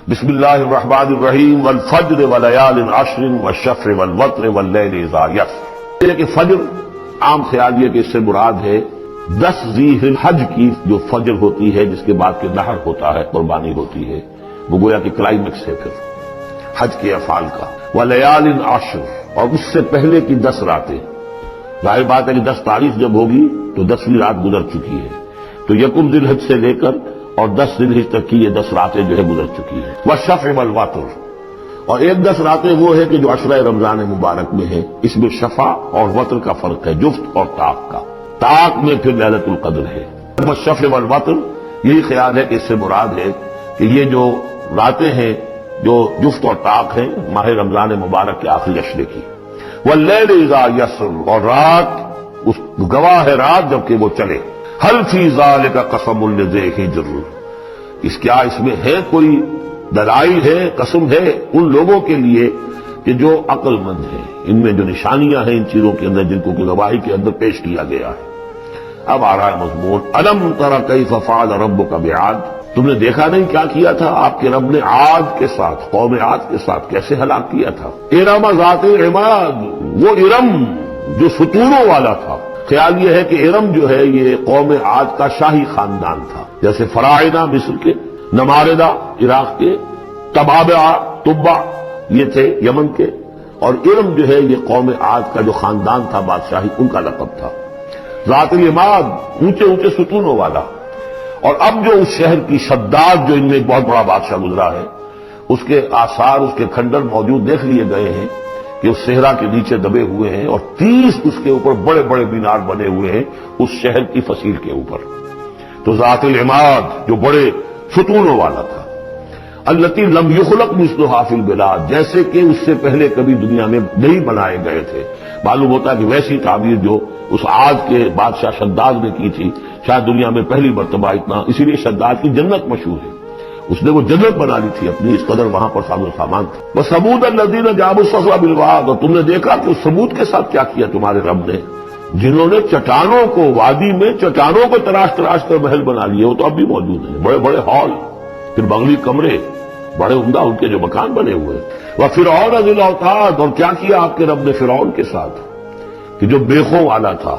بسم اللہ الرحمن الرحیم والفجر ولیال عشر والشفع والوتر واللیل اذا یسر. یہ کہ فجر عام خیال یہ کہ اس سے مراد ہے 10 ذی الحج کی جو فجر ہوتی ہے جس کے بعد کے نحر ہوتا ہے، قربانی ہوتی ہے، وہ گویا کہ کلائمیکس ہے پھر حج کے افعال کا. ولیال عشر، اور اس سے پہلے کی 10 راتیں. ظاہر بات ہے کہ 10 تاریخ جب ہوگی تو 10ویں رات گزر چکی ہے، تو یکم ذی الحج سے لے کر اور 10 ذی الحج تک کی یہ 10 راتیں جو ہے گزر چکی ہیں. والشفع والوتر، اور ایک 10 راتیں وہ ہے کہ جو عشرہ رمضان مبارک میں ہے، اس میں شفع اور وتر کا فرق ہے، جفت اور طاق کا. طاق میں پھر لیلۃ القدر ہے. والشفع والوتر، یہی خیال ہے کہ اس سے مراد ہے کہ یہ جو راتیں ہیں جو جفت اور طاق ہیں ماہ رمضان مبارک کے آخری عشرے کی. واللیل اذا یسر، اور رات اس گواہ ہے رات جبکہ وہ چلے. حل فی ذالک قسم لذی حجر، اس میں ہے کوئی دلائل ہے، قسم ہے ان لوگوں کے لیے کہ جو عقل مند ہیں. ان میں جو نشانیاں ہیں ان چیزوں کے اندر جن کو کہ گواہی کے اندر پیش کیا گیا ہے. اب آ رہا ہے مضمون. الم تر کیف فعل ربک بعاد، تم نے دیکھا نہیں کیا کیا تھا آپ کے رب نے عاد کے ساتھ، قوم عاد کے ساتھ کیسے ہلاک کیا تھا. ارم ذات العماد، وہ ارم جو ستونوں والا تھا. خیال یہ ہے کہ ارم جو ہے یہ قوم عاد کا شاہی خاندان تھا، جیسے فراعنہ مصر کے، نماردہ عراق کے، تبع یہ تھے یمن کے، اور ارم جو ہے یہ قوم عاد کا جو خاندان تھا بادشاہی، ان کا لقب تھا. ذات العماد، اونچے اونچے ستونوں والا. اور اب جو اس شہر کی شداد جو ان میں ایک بہت بڑا بادشاہ گزرا ہے، اس کے آثار، اس کے کھنڈر موجود دیکھ لیے گئے ہیں کہ اس صحرا کے نیچے دبے ہوئے ہیں، اور 30 اس کے اوپر بڑے بڑے مینار بنے ہوئے ہیں اس شہر کی فصیل کے اوپر. تو ذات العماد جو بڑے ستونوں والا تھا. التی لم یخلق مثلھا فی البلاد، جیسے کہ اس سے پہلے کبھی دنیا میں نہیں بنائے گئے تھے. معلوم ہوتا ہے کہ ویسی تعبیر جو اس عاد کے بادشاہ شداد نے کی تھی شاید دنیا میں پہلی مرتبہ اتنا، اسی لیے شداد کی جنت مشہور ہے. اس نے وہ جنت بنا لی تھی اپنی، اس قدر وہاں پر ساز و سامان تھا. وثمود الذین جابوا الصخر بالواد، اور تم نے دیکھا کہ اس ثمود کے ساتھ کیا کیا تمہارے رب نے، جنہوں نے چٹانوں کو، وادی میں چٹانوں کو تراش تراش کر محل بنا لیے. وہ تو اب بھی موجود ہیں، بڑے بڑے ہال، پھر بنگلی کمرے، بڑے عمدہ ان کے جو مکان بنے ہوئے. وفرعون ذی الاوتاد، اور کیا کیا آپ کے رب نے فرعون کے ساتھ کہ جو بیخوں والا تھا،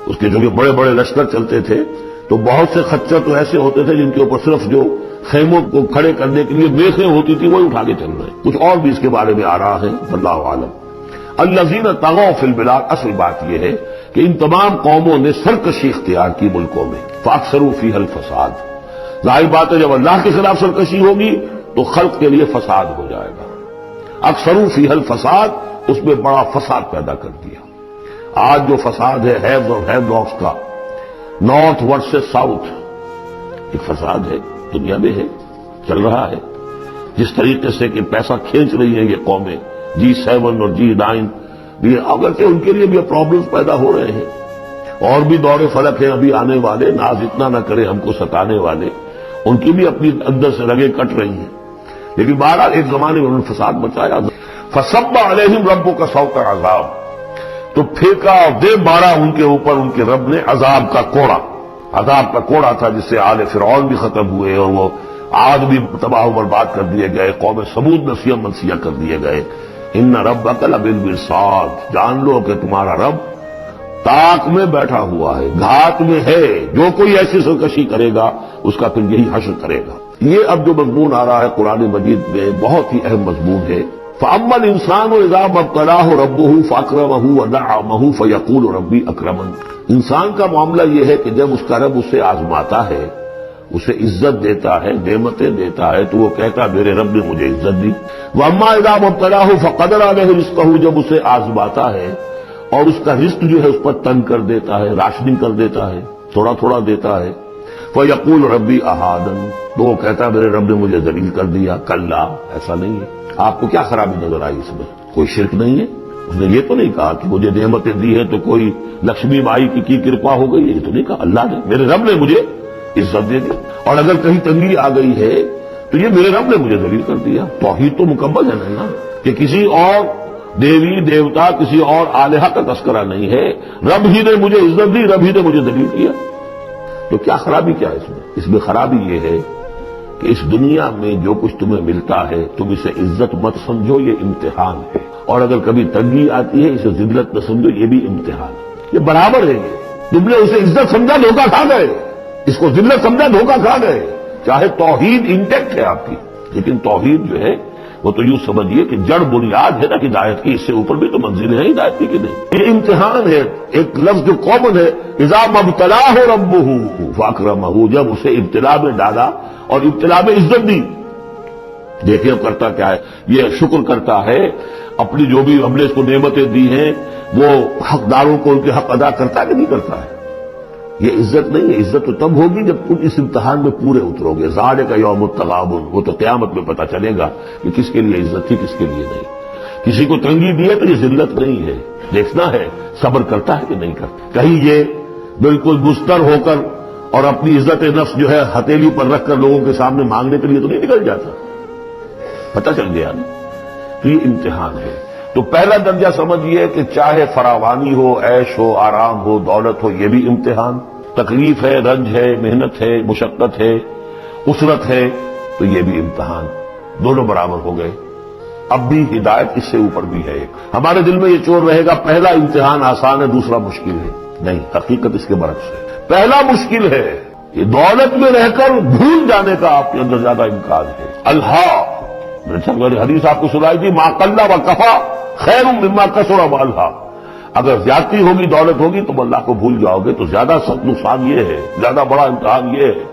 اس کے جو بڑے بڑے لشکر چلتے تھے تو بہت سے خچر تو ایسے ہوتے تھے جن کے اوپر صرف جو خیموں کو کھڑے کرنے کے لیے بیخیں ہوتی تھی وہی اٹھا کے چل رہے ہیں. کچھ اور بھی اس کے بارے میں آ رہا ہے، واللہ عالم. الذین طغوا فی البلاد، اصل بات یہ ہے کہ ان تمام قوموں نے سرکشی اختیار کی ملکوں میں. فاکثروا فیہا الفساد، ظاہر بات ہے جب اللہ کے خلاف سرکشی ہوگی تو خلق کے لیے فساد ہو جائے گا. اکثروا فیہا الفساد، اس میں بڑا فساد پیدا کر دیا. آج جو فساد ہے ہیوز اور ہیو لاکس کا، نارتھ ورسز ساؤتھ، ایک فساد ہے دنیا میں ہے، چل رہا ہے. جس طریقے سے کہ پیسہ کھینچ رہی ہیں یہ قومیں، G7 اور G9 بھی، اگرچہ ان کے لیے بھی پرابلمز پیدا ہو رہے ہیں، اور بھی دور فلک ہیں ابھی آنے والے، ناز اتنا نہ کرے ہم کو ستانے والے، ان کی بھی اپنی اندر سے رگیں کٹ رہی ہیں. لیکن بہرحال ایک زمانے میں انہوں نے فساد مچایا. فصب علیہم ربک صوت عذاب، تو پھینکا اور دے مارا ان کے اوپر ان کے رب نے عذاب کا کوڑا. عذاب کا کوڑا تھا جس سے آل فرعون بھی ختم ہوئے اور وہ عاد بھی تباہ و برباد کر دیے گئے، قوم ثمود نسیہ منسیہ کر دیے گئے. ان ربک لبالمرصاد، جان لو کہ تمہارا رب طاق میں بیٹھا ہوا ہے، گھات میں ہے. جو کوئی ایسی سرکشی کرے گا اس کا پھر یہی حشر کرے گا. یہ اب جو مضمون آ رہا ہے قرآن مجید میں بہت ہی اہم مضمون ہے. فَأَمَّا الْإِنسَانُ إِذَا مَا ابْتَلَاهُ رَبُّهُ فَأَكْرَمَهُ وَنَعَّمَهُ فَيَقُولُ رَبِّي أَكْرَمَنِ، انسان کا معاملہ یہ ہے کہ جب اس کا رب اسے آزماتا ہے، اسے عزت دیتا ہے، نعمتیں دیتا ہے، تو وہ کہتا ہے میرے رب نے مجھے عزت دی. وَأَمَّا إِذَا مَا ابْتَلَاهُ فَقَدَرَ عَلَيْهِ رِزْقَهُ، جب اسے آزماتا ہے اور اس کا رزق جو ہے اس پر تنگ کر دیتا ہے، راشننگ کر دیتا ہے، تھوڑا تھوڑا دیتا ہے. فَيَقُولُ رَبِّي أَهَانَنِ، تو وہ کہتا ہے میرے رب نے مجھے ذلیل کر دیا. کلا، ایسا نہیں ہے. آپ کو کیا خرابی نظر آئی اس میں؟ کوئی شرک نہیں ہے. اس نے یہ تو نہیں کہا کہ مجھے نعمتیں دی ہیں تو کوئی لکشمی مائی کی کرپا ہو گئی، یہ تو نہیں کہا. اللہ نے، میرے رب نے مجھے عزت دے دی. اور اگر کہیں تنگی آ گئی ہے تو یہ میرے رب نے مجھے ذلیل کر دیا. توحید تو مکمل ہے نا، کہ کسی اور دیوی دیوتا، کسی اور الہہ کا تذکرہ نہیں ہے. رب ہی نے مجھے عزت دی، رب ہی نے مجھے ذلیل کیا. تو کیا خرابی کیا ہے اس میں؟ اس میں خرابی یہ ہے کہ اس دنیا میں جو کچھ تمہیں ملتا ہے تم اسے عزت مت سمجھو، یہ امتحان ہے، اور اگر کبھی تنگی آتی ہے اسے ذلت نہ سمجھو، یہ بھی امتحان ہے، یہ برابر ہے۔ تم نے اسے عزت سمجھا دھوکہ کھا گئے، اس کو ذلت سمجھا دھوکہ کھا گئے۔ چاہے توحید انٹیکٹ ہے آپ کی، لیکن توحید جو ہے وہ تو یوں سمجھیے کہ جڑ بنیاد ہے نا ہدایت کی، اس سے اوپر بھی تو منزلیں ہیں ہدایت کی کہ نہیں۔ یہ امتحان ہے۔ ایک لفظ جو کامن ہے، اذا مبتلاہ ربہ فاکرمہ، جب اسے ابتلا میں ڈالا اور ابتلا میں عزت دی۔ دیکھیں اب کرتا کیا ہے، یہ شکر کرتا ہے، اپنی جو بھی ہم نے اس کو نعمتیں دی ہیں وہ حقداروں کو ان کے حق ادا کرتا ہے کہ نہیں کرتا ہے۔ یہ عزت نہیں ہے، عزت تو تب ہوگی جب تم اس امتحان میں پورے اترو گے۔ ذالک یوم التغابن، وہ تو قیامت میں پتہ چلے گا کہ کس کے لیے عزت تھی کس کے لیے نہیں۔ کسی کو تنگی دی ہے تو یہ ذلت نہیں ہے، دیکھنا ہے صبر کرتا ہے کہ نہیں کرتا۔ کہیں یہ بالکل مستر ہو کر اور اپنی عزت نفس جو ہے ہتھیلی پر رکھ کر لوگوں کے سامنے مانگنے کے لیے تو نہیں نکل جاتا، پتہ چل گیا نا، تو یہ امتحان ہے۔ تو پہلا درجہ سمجھیے کہ چاہے فراوانی ہو، عیش ہو، آرام ہو، دولت ہو، یہ بھی امتحان، تکلیف ہے، رنج ہے، محنت ہے، مشقت ہے، اسرت ہے، تو یہ بھی امتحان، دونوں برابر ہو گئے۔ اب بھی ہدایت اس سے اوپر بھی ہے۔ ہمارے دل میں یہ چور رہے گا پہلا امتحان آسان ہے دوسرا مشکل ہے، نہیں، حقیقت اس کے برعکس ہے۔ پہلا مشکل ہے، یہ دولت میں رہ کر بھول جانے کا آپ کے اندر زیادہ امکان ہے۔ اللہ حدیث آپ کو سنائی تھی، ما قل و کفا خیر مما کثر و الہا، اگر زیادتی ہوگی دولت ہوگی تم اللہ کو بھول جاؤ گے تو زیادہ سخت نقصان یہ ہے، زیادہ بڑا امتحان یہ ہے،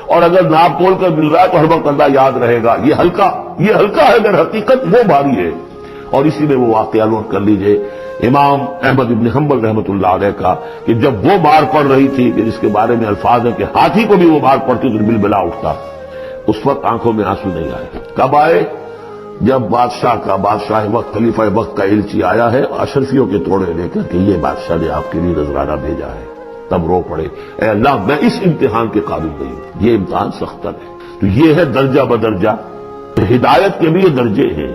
اور اگر ناپ تول کر مل رہا ہے تو ہر وقت اللہ یاد رہے گا، یہ ہلکا ہے اگر حقیقت وہ بھاری ہے۔ اور اسی میں وہ واقعہ نوٹ کر لیجئے امام احمد ابن حنبل رحمۃ اللہ علیہ کا، کہ جب وہ مار پڑ رہی تھی کہ جس کے بارے میں الفاظ ہیں کہ ہاتھی کو بھی وہ مار پڑتی تو بلبلا اٹھتا، اس وقت آنکھوں میں آنسو نہیں آئے۔ کب آئے؟ جب بادشاہ وقت خلیفہ وقت کا علچی آیا ہے اشرفیوں کے توڑے لے کر کہ یہ بادشاہ نے آپ کے لیے نذرانہ بھیجا ہے، تب رو پڑے، اے اللہ میں اس امتحان کے قابل نہیں ہوں، یہ امتحان سختر ہے۔ تو یہ ہے درجہ بدرجہ، ہدایت کے بھی یہ درجے ہیں۔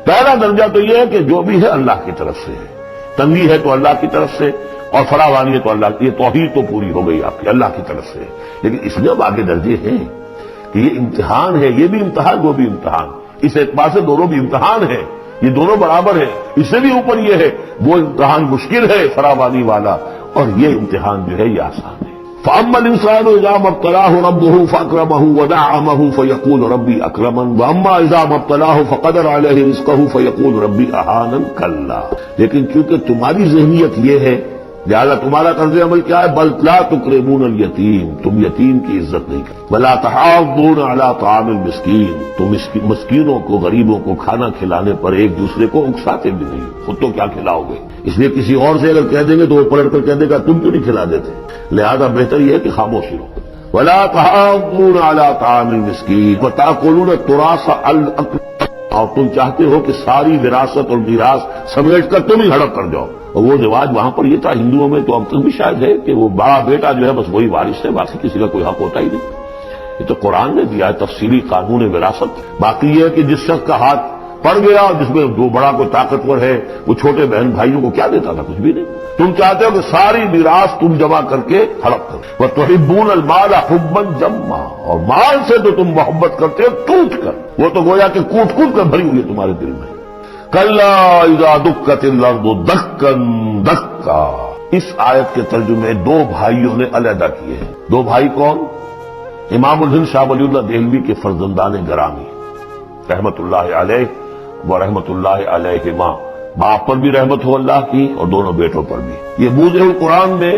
پہلا درجہ تو یہ ہے کہ جو بھی ہے اللہ کی طرف سے ہے، تنگی ہے تو اللہ کی طرف سے، اور فراوانی ہے تو اللہ کی، یہ توحید تو پوری ہو گئی آپ کی اللہ کی طرف سے۔ لیکن اس میں اب آگے درجے ہیں کہ یہ امتحان ہے، یہ بھی امتحان وہ بھی امتحان، اس اعتبار سے دونوں بھی امتحان ہیں، یہ دونوں برابر ہیں۔ اس سے بھی اوپر یہ ہے وہ امتحان مشکل ہے فراوانی والا، اور یہ امتحان جو ہے یہ آسان ہے۔ فَأَمَّا الْإِنسَانُ إِذَا مَا ابْتَلَاهُ رَبُّهُ فَأَكْرَمَهُ وَنَعَّمَهُ فَيَقُولُ رَبِّي أَكْرَمَنِ وَأَمَّا إِذَا مَا ابْتَلَاهُ فَقَدَرَ عَلَيْهِ رِزْقَهُ فَيَقُولُ رَبِّي أَهَانَنِ كَلَّا، لیکن چونکہ تمہاری ذہنیت یہ ہے لہذا تمہارا طرز عمل کیا ہے، بل لا تکرمون الیتیم، تم یتیم کی عزت نہیں کرتے، ولا تحاضون علی طعام المسکین، تم مسکینوں کو غریبوں کو کھانا کھلانے پر ایک دوسرے کو اکساتے بھی نہیں، خود تو کیا کھلاؤ گے، اس لیے کسی اور سے اگر کہہ دیں گے تو وہ پلٹ کر کہہ دے گا تم کیوں نہیں کھلا دیتے، لہذا بہتر یہ ہے کہ خاموشی رہو۔ ولا تحاضون علی طعام المسکین وتأکلون التراث الاکل، اور تم چاہتے ہو کہ ساری وراثت اور میراث سمیٹ کر تم ہی ہڑپ کر جاؤ، اور وہ رواج وہاں پر یہ تھا، ہندوؤں میں تو اب تک بھی شاید ہے کہ وہ بڑا بیٹا جو ہے بس وہی وارث ہے، باقی کسی کا کوئی حق ہوتا ہی نہیں۔ یہ تو قرآن نے دیا ہے تفصیلی قانون وراثت۔ باقی یہ ہے کہ جس شخص کا ہاتھ پڑ گیا اور جس میں جو بڑا کوئی طاقتور ہے وہ چھوٹے بہن بھائیوں کو کیا دیتا تھا، کچھ بھی نہیں۔ تم چاہتے ہو کہ ساری میراث تم جمع کر کے ہڑپ کرو، وَتُحِبُّونَ الْمَالَ حُبًّا جَمًّا، اور مال سے تو تم محبت کرتے ہو ٹوٹ کر، وہ تو گویا کہ کوٹ کوٹ کر بھری ہوئی ہے تمہارے دل میں۔ کَلَّا اِذَا دُکَّتِ الْأَرْضُ دَکًّا دَکًّا، اس آیت کے ترجمے دو بھائیوں نے علیحدہ کیے ہیں۔ دو بھائی کون؟ امام الہند شاہ ولی اللہ دہلوی کے فرزندان گرامی رحمت اللہ علیہ و رحمت اللہ علیہما، باپ پر بھی رحمت ہو اللہ کی اور دونوں بیٹوں پر بھی۔ یہ موضع القرآن میں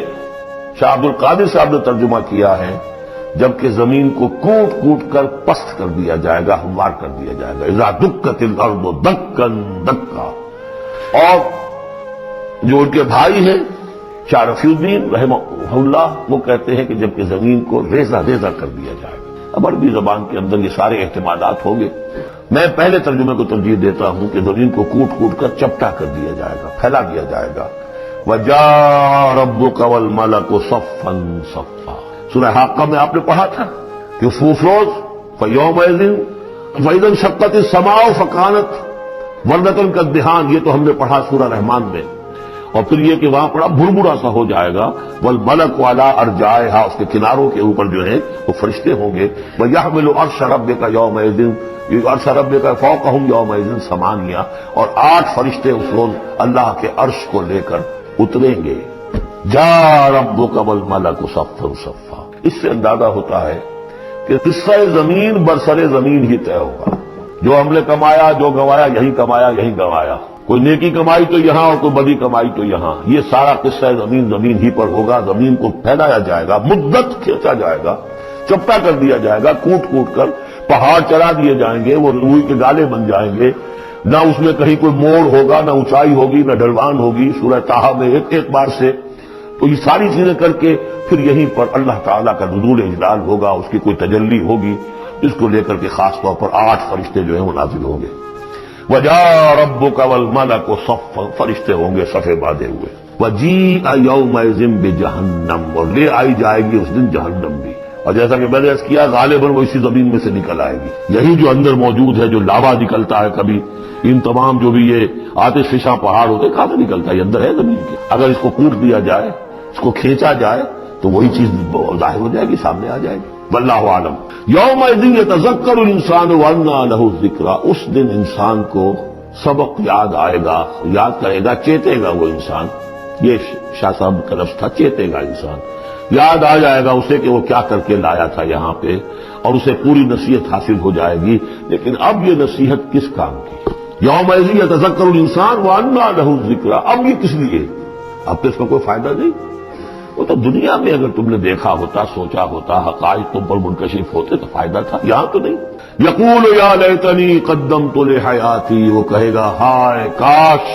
شاہ عبد القادر صاحب نے ترجمہ کیا ہے، جبکہ زمین کو کوٹ کوٹ کر پست کر دیا جائے گا، ہموار کر دیا جائے گا، اذا دکت الارض دکا دکا۔ اور جو ان کے بھائی ہیں شاہ رفیع الدین رحمہ اللہ، وہ کہتے ہیں کہ جبکہ زمین کو ریزہ ریزہ کر دیا جائے گا۔ اب عربی زبان کے اندر یہ سارے احتمالات ہوں گے، میں پہلے ترجمے کو ترجیح دیتا ہوں کہ زمین کو کوٹ کوٹ کر چپٹا کر دیا جائے گا، پھیلا دیا جائے گا۔ وَجَاءَ رَبُّكَ وَالْمَلَكُ صَفًّا صَفًّا، سورہ حاقہ میں آپ نے پڑھا تھا کہ فوفروز فَيَوْمَئِذٍ فَإِذَا انشَقَّتِ السَّمَاءُ فَكَانَتْ وَرْدَةً كَالدِّهَانِ، یہ تو ہم نے پڑھا سورہ رحمان میں۔ اور پھر یہ کہ وہاں بڑا بھربھرا سا ہو جائے گا، والملک علی ارجائها، اس کے کناروں کے اوپر جو ہے وہ فرشتے ہوں گے، وَيَحْمِلُ عَرْشَ رَبِّكَ يَوْمَئِذٍ، عرش رب کا فوقہم یومئذ ثمانیہ، اور 8 فرشتے اس روز اللہ کے عرش کو لے کر اتریں گے۔ جاء ربک والملک صفا صفا، اس سے اندازہ ہوتا ہے کہ قصہ زمین برسر زمین ہی طے ہوگا، جو ہم نے کمایا جو گنوایا یہیں کمایا یہیں گنوایا، کوئی نیکی کمائی تو یہاں اور کوئی بدی کمائی تو یہاں، یہ سارا قصہ زمین زمین ہی پر ہوگا۔ زمین کو پھیلایا جائے گا، مدت کھینچا جائے گا، چپٹا کر دیا جائے گا، کوٹ کوٹ کر پہاڑ چلا دیے جائیں گے، وہ روئی کے گالے بن جائیں گے، نہ اس میں کہیں کوئی موڑ ہوگا، نہ اونچائی ہوگی، نہ ڈھلوان ہوگی، سورہ طٰہٰ میں ایک بار سے۔ تو یہ ساری چیزیں کر کے پھر یہیں پر اللہ تعالیٰ کا نزول اجلال ہوگا، اس کی کوئی تجلی ہوگی، جس کو لے کر کے خاص طور پر 8 فرشتے جو ہیں وہ نازل ہوں گے۔ وَجَاءَ رَبُّكَ وَالْمَلَكُ صَفًّا، فرشتے ہوں گے صفے باندھے ہوئے۔ وَجِيءَ يَوْمَئِذٍ بِجَهَنَّمَ، اور لے آئی جائے گی اس دن جہنم بھی، اور جیسا کہ میں نے عرض کیا غالباً وہ اسی زمین میں سے نکل آئے گی، یہی جو اندر موجود ہے، جو لاوا نکلتا ہے کبھی، ان تمام جو بھی یہ آتش فشاں پہاڑ ہوتے کہاں سے نکلتا ہے، یہ اندر ہے زمین کے، اگر اس کو کوٹ دیا جائے، اس کو کھینچا جائے تو وہی چیز ظاہر ہو جائے گی، سامنے آ جائے گی۔ واللہ اعلم۔ یومئذ یتذکر الانسان وانى له الذکریٰ، اس دن انسان کو سبق یاد آئے گا، یاد کرے گا، چیتے گا وہ انسان، یہ شاہ صاحب کا لفظ تھا، چیتے گا انسان، یاد آ جائے گا اسے کہ وہ کیا کر کے لایا تھا یہاں پہ، اور اسے پوری نصیحت حاصل ہو جائے گی۔ لیکن اب یہ نصیحت کس کام کی؟ یومئذ یتذکر الانسان وانى له الذکریٰ، اب یہ کس لیے؟ اب تو اس کا کوئی فائدہ نہیں۔ وہ تو دنیا میں اگر تم نے دیکھا ہوتا، سوچا ہوتا، حقائق تم پر منکشف ہوتے تو فائدہ تھا، یہاں تو نہیں۔ یقول یا لیتنی قدمت لحیاتی، وہ کہے گا ہائے کاش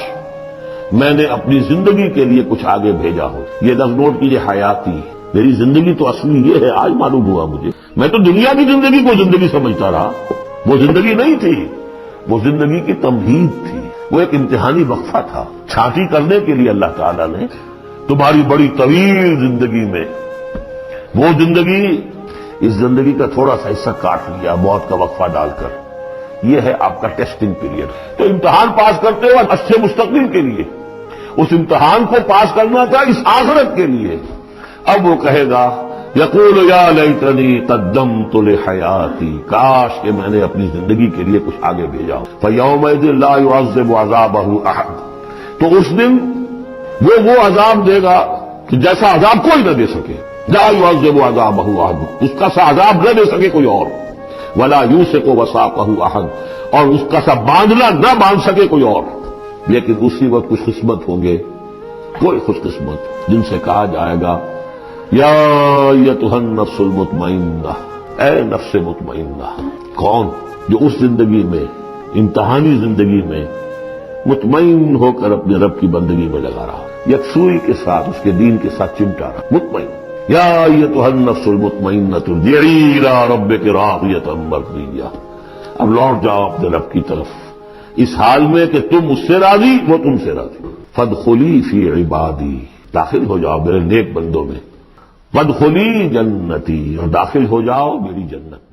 میں نے اپنی زندگی کے لیے کچھ آگے بھیجا ہو۔ یہ لفظ نوٹ کیجیے، حیاتی، میری زندگی تو اصلی یہ ہے، آج معلوم ہوا مجھے، میں تو دنیا کی زندگی کو زندگی سمجھتا رہا، وہ زندگی نہیں تھی، وہ زندگی کی تمہید تھی، وہ ایک امتحانی وقفہ تھا، چھانٹی کرنے کے لیے اللہ تعالیٰ نے تمہاری بڑی طویل زندگی میں وہ زندگی، اس زندگی کا تھوڑا سا حصہ کاٹ لیا موت کا وقفہ ڈال کر، یہ ہے آپ کا ٹیسٹنگ پیریڈ۔ تو امتحان پاس کرتے ہو اچھے مستقبل کے لیے، اس امتحان کو پاس کرنا تھا اس آخرت کے لیے۔ اب وہ کہے گا یقول یا لیتنی قدمت لحیاتی، کاش کہ میں نے اپنی زندگی کے لیے کچھ آگے بھیجا ہو۔ فیومئذ لا یعذب عذابہ احد، تو اس دن وہ عذاب دے گا کہ جیسا عذاب کوئی نہ دے سکے، لا یعذب عذابہ احد، اس کا سا عذاب نہ دے سکے کوئی اور، ولا یوثق وثاقہ احد، اور اس کا سا باندھنا نہ باندھ سکے کوئی اور۔ لیکن اسی وقت خوش قسمت ہوں گے، کوئی خوش قسمت جن سے کہا جائے گا یا ایتھا النفس المطمئنہ، اے نفس مطمئنہ۔ کون؟ جو اس زندگی میں، امتحانی زندگی میں مطمئن ہو کر اپنے رب کی بندگی میں لگا رہا، یکسوئی کے ساتھ اس کے دین کے ساتھ چمٹا رہا، مطمئن۔ یا ایتھا النفس المطمئنہ ارجعی الی ربک راضیۃ مرضیہ، اب لوٹ جاؤ اپنے رب کی طرف اس حال میں کہ تم اس سے راضی، وہ تم سے راضی۔ فادخلی فی عبادی، داخل ہو جاؤ میرے نیک بندوں میں، وادخلی جنتی، اور داخل ہو جاؤ میری جنت۔